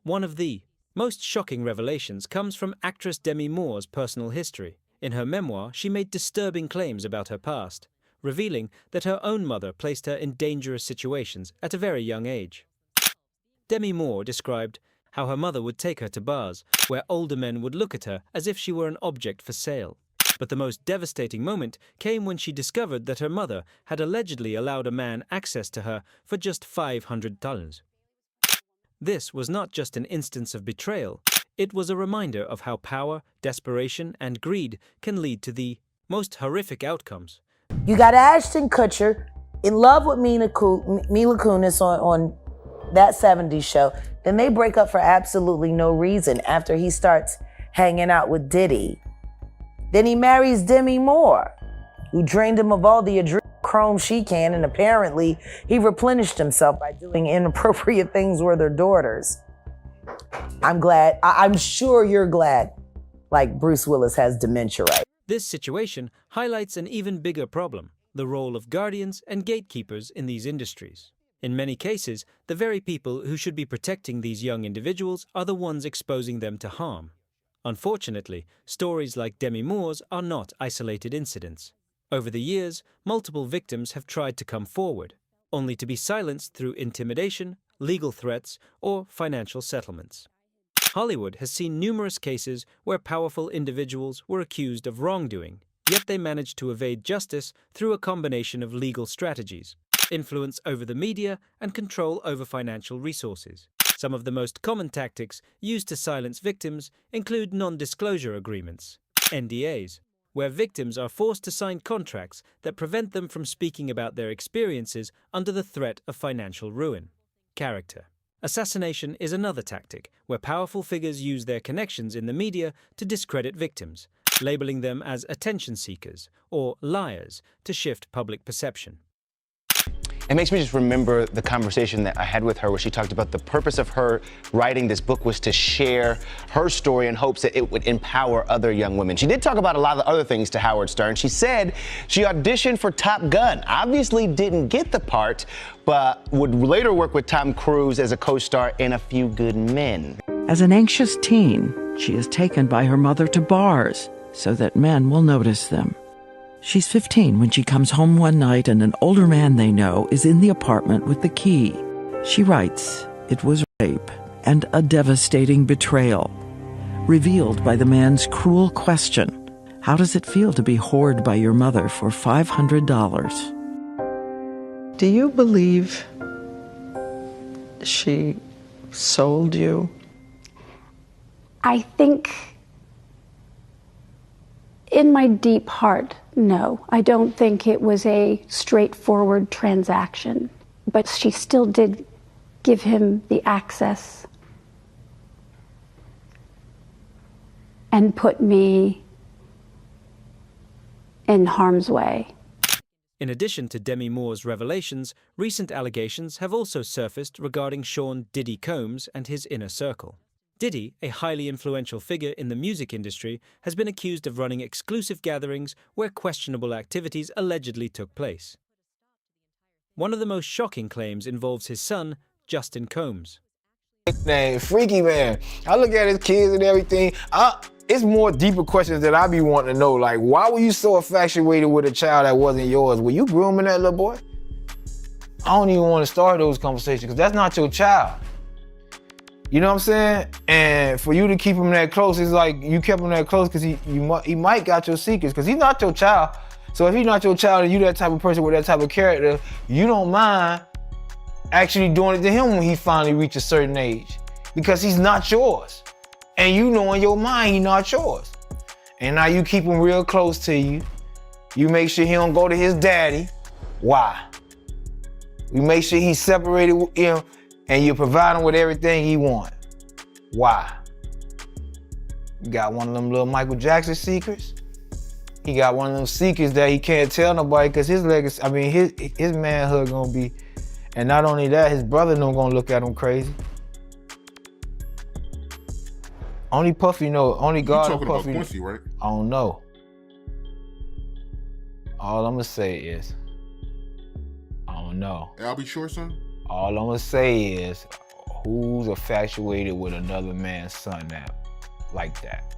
One of the most shocking revelations comes from actress Demi Moore's personal history. In her memoir, she made disturbing claims about her past, revealing that her own mother placed her in dangerous situations at a very young age. Demi Moore described how her mother would take her to bars, where older men would look at her as if she were an object for sale. But the most devastating moment came when she discovered that her mother had allegedly allowed a man access to her for just $500. This was not just an instance of betrayal, it was a reminder of how power, desperation, and greed can lead to the most horrific outcomes. You got Ashton Kutcher in love with Mila Kunis on that 70s show. Then they break up for absolutely no reason after he starts hanging out with Diddy. Then he marries Demi Moore, who drained him of all the adrenochrome she can, and apparently he replenished himself by doing inappropriate things with their daughters. I'm glad, I'm sure you're glad, like Bruce Willis has dementia right. This situation highlights an even bigger problem, the role of guardians and gatekeepers in these industries. In many cases, the very people who should be protecting these young individuals are the ones exposing them to harm. Unfortunately, stories like Demi Moore's are not isolated incidents. Over the years, multiple victims have tried to come forward, only to be silenced through intimidation, legal threats, or financial settlements. Hollywood has seen numerous cases where powerful individuals were accused of wrongdoing, yet they managed to evade justice through a combination of legal strategies, influence over the media, and control over financial resources. Some of the most common tactics used to silence victims include non-disclosure agreements, NDAs, where victims are forced to sign contracts that prevent them from speaking about their experiences under the threat of financial ruin. Character assassination is another tactic where powerful figures use their connections in the media to discredit victims, labeling them as attention seekers or liars to shift public perception. It makes me just remember the conversation that I had with her where she talked about the purpose of her writing this book was to share her story in hopes that it would empower other young women. She did talk about a lot of the other things to Howard Stern. She said she auditioned for Top Gun, obviously didn't get the part, but would later work with Tom Cruise as a co-star in A Few Good Men. As an anxious teen, she is taken by her mother to bars so that men will notice them. She's 15 when she comes home one night and an older man they know is in the apartment with the key. She writes, it was rape and a devastating betrayal, revealed by the man's cruel question, how does it feel to be whored by your mother for $500? Do you believe she sold you? I think in my deep heart, no. I don't think it was a straightforward transaction, but she still did give him the access and put me in harm's way. In addition to Demi Moore's revelations, recent allegations have also surfaced regarding Sean Diddy Combs and his inner circle. Diddy, a highly influential figure in the music industry, has been accused of running exclusive gatherings where questionable activities allegedly took place. One of the most shocking claims involves his son, Justin Combs. Name, Freaky Man. I look at his kids and everything. It's more deeper questions that I be wanting to know, like, why were you so infatuated with a child that wasn't yours? Were you grooming that little boy? I don't even want to start those conversations because that's not your child. You know what I'm saying? And for you to keep him that close, it's like you kept him that close because he might got your secrets because he's not your child. So if he's not your child and you that type of person with that type of character, you don't mind actually doing it to him when he finally reaches a certain age because he's not yours. And you know in your mind he's not yours. And now you keep him real close to you. You make sure he don't go to his daddy. Why? You make sure he's separated with him and you provide him with everything he wants. Why? You got one of them little Michael Jackson secrets. He got one of them secrets that he can't tell nobody because his legacy, I mean, his manhood gonna be, and not only that, his brother don't gonna look at him crazy. Only Puffy know, only God and Puffy. You're talking about Quincy, right? I don't know. All I'm gonna say is, I don't know. Albie Short son? All I'm gonna say is, Who's infatuated with another man's son now, like that?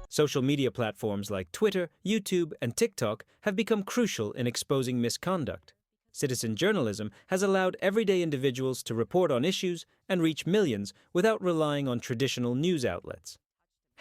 Social media platforms like Twitter, YouTube, and TikTok have become crucial in exposing misconduct. Citizen journalism has allowed everyday individuals to report on issues and reach millions without relying on traditional news outlets.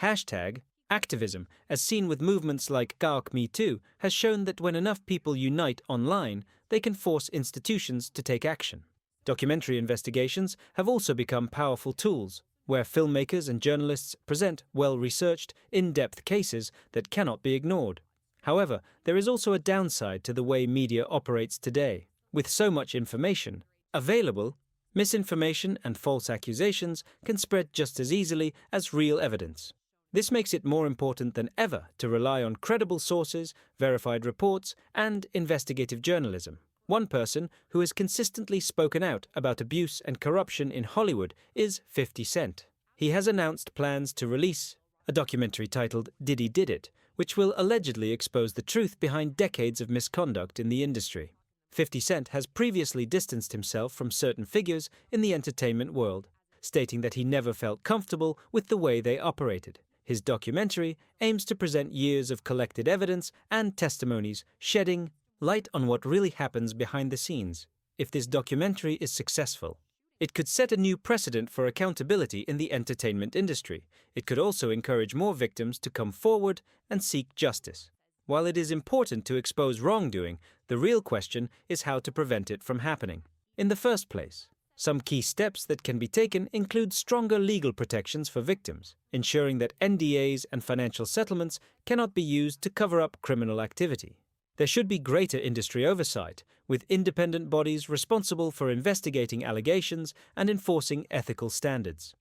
Hashtag activism, as seen with movements like #MeToo, has shown that when enough people unite online, they can force institutions to take action. Documentary investigations have also become powerful tools, where filmmakers and journalists present well-researched, in-depth cases that cannot be ignored. However, there is also a downside to the way media operates today. With so much information available, misinformation and false accusations can spread just as easily as real evidence. This makes it more important than ever to rely on credible sources, verified reports, and investigative journalism. One person who has consistently spoken out about abuse and corruption in Hollywood is 50 Cent. He has announced plans to release a documentary titled Diddy Did It, which will allegedly expose the truth behind decades of misconduct in the industry. 50 Cent has previously distanced himself from certain figures in the entertainment world, stating that he never felt comfortable with the way they operated. His documentary aims to present years of collected evidence and testimonies, shedding light on what really happens behind the scenes. If this documentary is successful, it could set a new precedent for accountability in the entertainment industry. It could also encourage more victims to come forward and seek justice. While it is important to expose wrongdoing, the real question is how to prevent it from happening in the first place. Some key steps that can be taken include stronger legal protections for victims, ensuring that NDAs and financial settlements cannot be used to cover up criminal activity. There should be greater industry oversight, with independent bodies responsible for investigating allegations and enforcing ethical standards.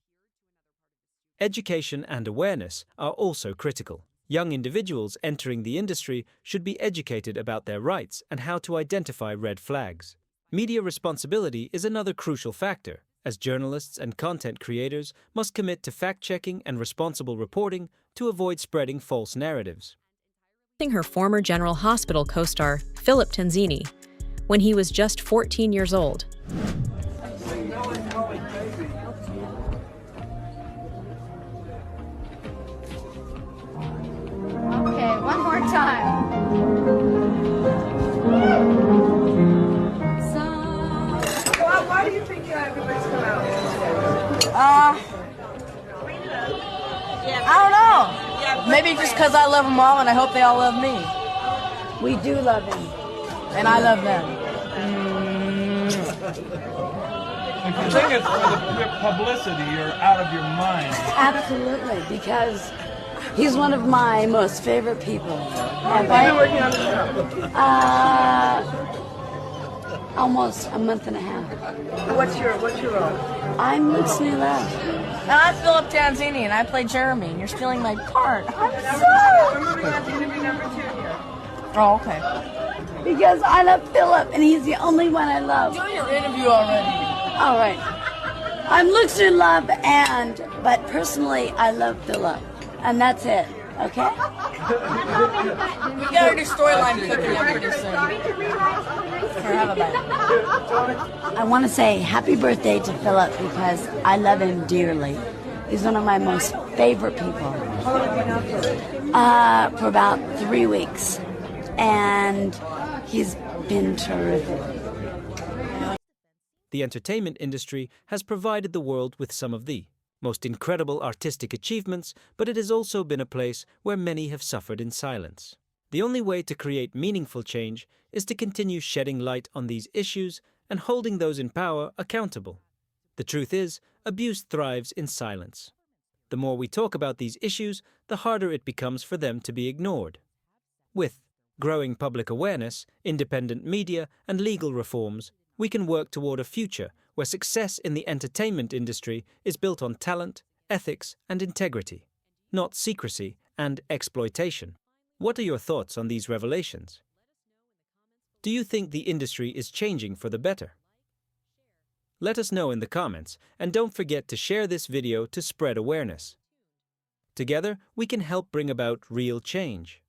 Education and awareness are also critical. Young individuals entering the industry should be educated about their rights and how to identify red flags. Media responsibility is another crucial factor, as journalists and content creators must commit to fact-checking and responsible reporting to avoid spreading false narratives. Her former General Hospital co-star, Philip Tanzini, when he was just 14 years old. Okay, one more time. Why do you think everybody's come out? I don't know. Maybe just because I love them all and I hope they all love me. We do love him. And I love them. If you think it's for the publicity, you're out of your mind. Absolutely, because he's one of my most favorite people. Have you been working on the show? Almost a month and a half. What's your role? I'm Luke's new love. And I'm Philip Tanzini and I play Jeremy and you're stealing my part. I'm We're sorry. moving on to interview number 2 here. Oh, okay. Because I love Philip and he's the only one I love. Do your interview already. All right. I'm Luke's new love but personally I love Philip. And that's it. Okay? We got our new storyline cooking up pretty soon. Here, have a bite. I want to say happy birthday to Philip because I love him dearly. He's one of my most favorite people. How long have you been out for? For about 3 weeks. And he's been terrific. The entertainment industry has provided the world with some of the most incredible artistic achievements, but it has also been a place where many have suffered in silence. The only way to create meaningful change is to continue shedding light on these issues and holding those in power accountable. The truth is, abuse thrives in silence. The more we talk about these issues, the harder it becomes for them to be ignored. With growing public awareness, independent media, and legal reforms, we can work toward a future where success in the entertainment industry is built on talent, ethics, and integrity, not secrecy and exploitation. What are your thoughts on these revelations? Do you think the industry is changing for the better? Let us know in the comments, and don't forget to share this video to spread awareness. Together, we can help bring about real change.